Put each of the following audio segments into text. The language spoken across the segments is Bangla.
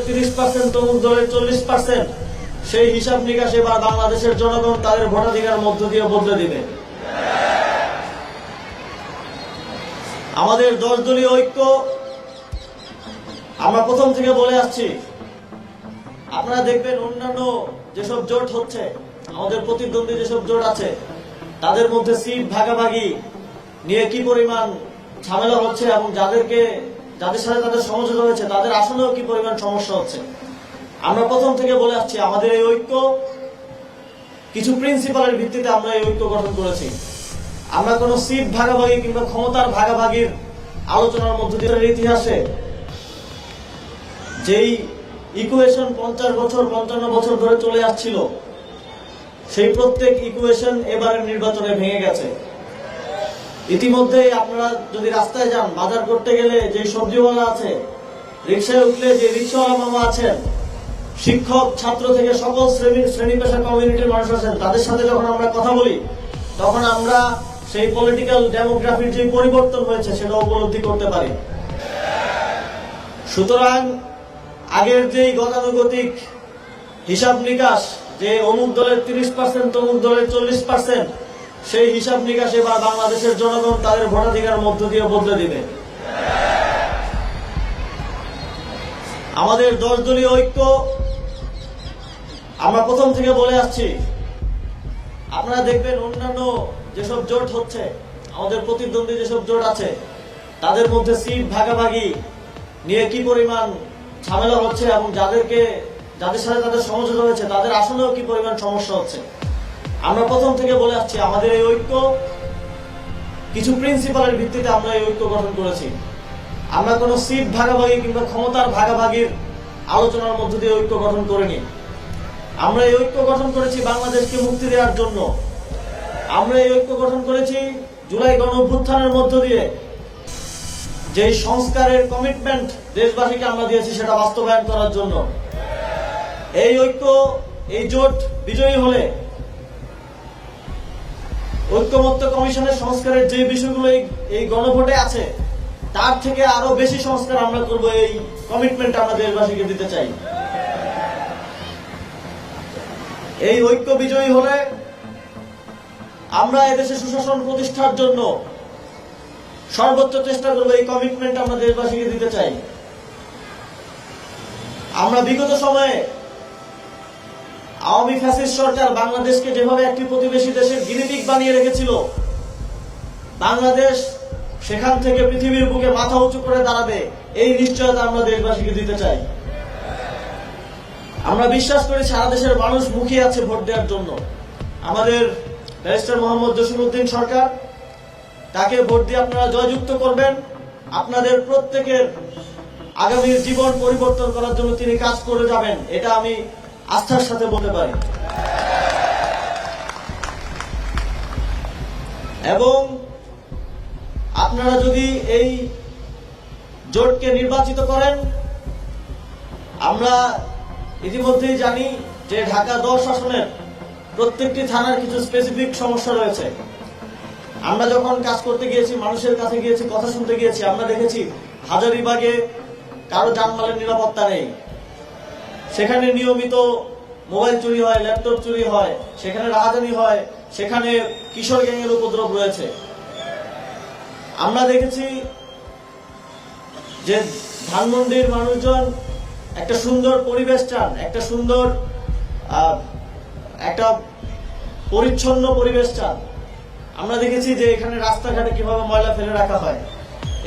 30%, তমুক দলের 40%, সেই হিসাব নিকাশ এবার বাংলাদেশের জনগণ তাদের ভোটাধিকার মধ্য দিয়ে বদলে দিবে। আমাদের 10 দলীয় ঐক্য, আমরা প্রথম থেকে বলে আসছি, আপনারা দেখবেন অন্যান্য যেসব জোট হচ্ছে, আমাদের প্রতিদ্বন্দ্বী যেসব জোট আছে, তাদের মধ্যে সিট ভাগাভাগি নিয়ে কি পরিমাণ ঝামেলা হচ্ছে এবং যাদের সাথে তাদের সমঝোতা হয়েছে তাদের আসলেও কি পরিমাণ সমস্যা হচ্ছে। আমরা প্রথম থেকে বলে আসছি, আমাদের এই ঐক্য কিছু প্রিন্সিপালের ভিত্তিতে আমরা এই ঐক্য গঠন করেছি। আমরা কোন সিট ভাগাভাগি কিংবা ক্ষমতার ভাগাভাগির আলোচনার মধ্য দিয়ে ইতিহাসে যেই ইকুয়েশন 50 বছর 55 বছর ধরে চলে আসছিল, সেই প্রত্যেক ইকুয়েশন এবারের নির্বাচনে ভেঙে গেছে। ইতিমধ্যে আপনারা যদি রাস্তায় যান, বাজার করতে গেলে যে সবজিওয়ালা আছে, রিক্সায় উঠলে যে রিক্সাওয়ালা মামা আছেন, শিক্ষক ছাত্র থেকে সকল শ্রেণী পেশা কমিউনিটির মানুষ আছেন, তাদের সাথে যখন আমরা কথা বলি তখন আমরা সেই পলিটিক্যাল ডেমোগ্রাফির যে পরিবর্তন হয়েছে সেটা উপলব্ধি করতে পারি। সুতরাং আগের যেই গতানুগতিক হিসাব নিকাশ, যে অমুক দলের 30%, তমুক দলের 40%, সেই হিসাব নিকাশ এবার বাংলাদেশের জনগণ তাদের ভোটাধিকার মধ্য দিয়ে বদলে দিবে। আমাদের 10 দলীয় ঐক্য, আমরা প্রথম থেকে বলে আসছি, আপনারা দেখবেন অন্যান্য যেসব জোট হচ্ছে, আমাদের প্রতিদ্বন্দ্বী যেসব জোট আছে, তাদের মধ্যে সিট ভাগাভাগি নিয়ে কি পরিমাণ ঝামেলা হচ্ছে এবং যাদের সাথে তাদের সমঝোতা হয়েছে তাদের আসলেও কি পরিমাণ সমস্যা হচ্ছে। আমরা প্রথম থেকে বলে আসছি, আমাদের এই ঐক্য কিছু প্রিন্সিপালের ভিত্তিতে আমরা এই ঐক্য গঠন করেছি। আমরা কোন সিট ভাগাভাগি কিংবা ক্ষমতার ভাগাভাগির আলোচনার মধ্য দিয়ে ঐক্য গঠন করিনি। আমরা এই ঐক্য গঠন করেছি বাংলাদেশকে মুক্তি দেওয়ার জন্য। আমরা এই ঐক্য গঠন করেছি জুলাই গণঅভ্যুত্থানের মধ্য দিয়ে যে সংস্কারের কমিটমেন্ট দেশবাসীকে আমরা দিয়েছি সেটা বাস্তবায়ন করার জন্য। এই ঐক্য, এই জোট বিজয়ী হলে ঐক্যমত্য কমিশনের সংস্কারের যে বিষয়গুলো এই গণভোটে আছে তার থেকে আরো বেশি সংস্কার আমরা করব। এই কমিটমেন্ট আমরা দেশবাসীকে দিতে চাই। এই ঐক্য বিজয়ী হলে আমরা এদেশে সুশাসন প্রতিষ্ঠার জন্য সর্বোচ্চ চেষ্টা করব। এই কমিটমেন্ট আমরা দেশবাসীকে দিতে চাই। আমরা বিগত সময়ে আওয়ামী ফ্যাসিস্ট সরকার বাংলাদেশকে যেভাবে একটি প্রতিবেশী দেশের গিনিপিগ বানিয়ে রেখেছিল, বাংলাদেশ সেখান থেকে পৃথিবীর বুকে মাথা উঁচু করে দাঁড়াবে, এই নিশ্চয়তা আমরা দেশবাসীকে দিতে চাই। আমরা বিশ্বাস করি সারা দেশের মানুষ মুখিয়ে আছে ভোট দেওয়ার জন্য। আমাদের ব্যারিস্টার মোহাম্মদ জসিমউদ্দিন সরকার, তাকে ভোট দিয়ে আপনারা জয়যুক্ত করবেন। আপনাদের প্রত্যেকের আগামীর জীবন পরিবর্তন করার জন্য তিনি কাজ করে যাবেন, এটা আমি আস্থার সাথে বলতে পারি। এবং আপনারা যদি এই জোটকে নির্বাচিত করেন, আমরা ইতিমধ্যেই জানি যে ঢাকা 10 আসনের প্রত্যেকটি থানার কিছু স্পেসিফিক সমস্যা রয়েছে। আমরা যখন কাজ করতে গিয়েছি, মানুষের কাছে গিয়েছি, কথা শুনতে গিয়েছি, আমরা দেখেছি হাজারীবাগে কারো জানমালের নিরাপত্তা নেই। সেখানে নিয়মিত মোবাইল চুরি হয়, ল্যাপটপ চুরি হয়, সেখানে রাহাজানি হয়, সেখানে কিশোর গ্যাংয়ের উপদ্রব রয়েছে। আমরা দেখেছি যে ধানমন্ডির মানুষজন একটা সুন্দর পরিবেশ চান, একটা সুন্দর একটা পরিচ্ছন্ন পরিবেশ চান। আমরা দেখেছি যে এখানে রাস্তাঘাটে কিভাবে ময়লা ফেলে রাখা হয়।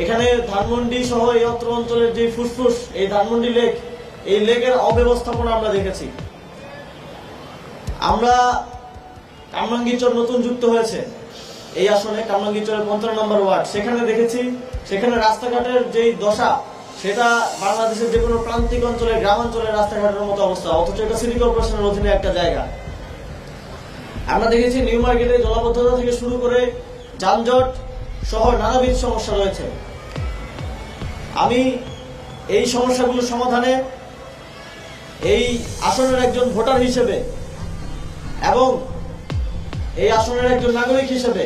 এখানে ধানমন্ডি সহ এই অত্র অঞ্চলের যে ফুসফুস, এই ধানমন্ডি লেক, এই লেকের অব্যবস্থাপনা আমরা দেখেছি। আমরা কামরাঙ্গীরচর নতুন যুক্ত হয়েছে এই আসনে, কামরাঙ্গীরচরের 15 নম্বর ওয়ার্ড, সেখানে দেখেছি সেখানে রাস্তাঘাটের যেই দশা, সেটা বাংলাদেশের যে কোনো প্রান্তিক অঞ্চলে, গ্রামাঞ্চলের রাস্তাঘাটের মতো অবস্থা, অথচ এটা সিটি কর্পোরেশনের অধীনে একটা জায়গা। আমরা দেখেছি নিউ মার্কেটে জলাবদ্ধতা থেকে শুরু করে যানজট সহ নানাবিধ সমস্যা রয়েছে। আমি এই সমস্যাগুলো সমাধানে এই আসনের একজন ভোটার হিসেবে এবং এই আসনের একজন নাগরিক হিসেবে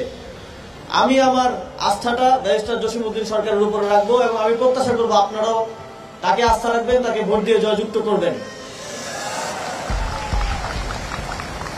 আমি আমার আস্থাটা ব্যারিস্টার জসিমউদ্দিন সরকারের উপরে রাখবো এবং আমি প্রত্যাশা করবো আপনারাও তাকে আস্থা রাখবেন, তাকে ভোট দিয়ে জয়যুক্ত করবেন।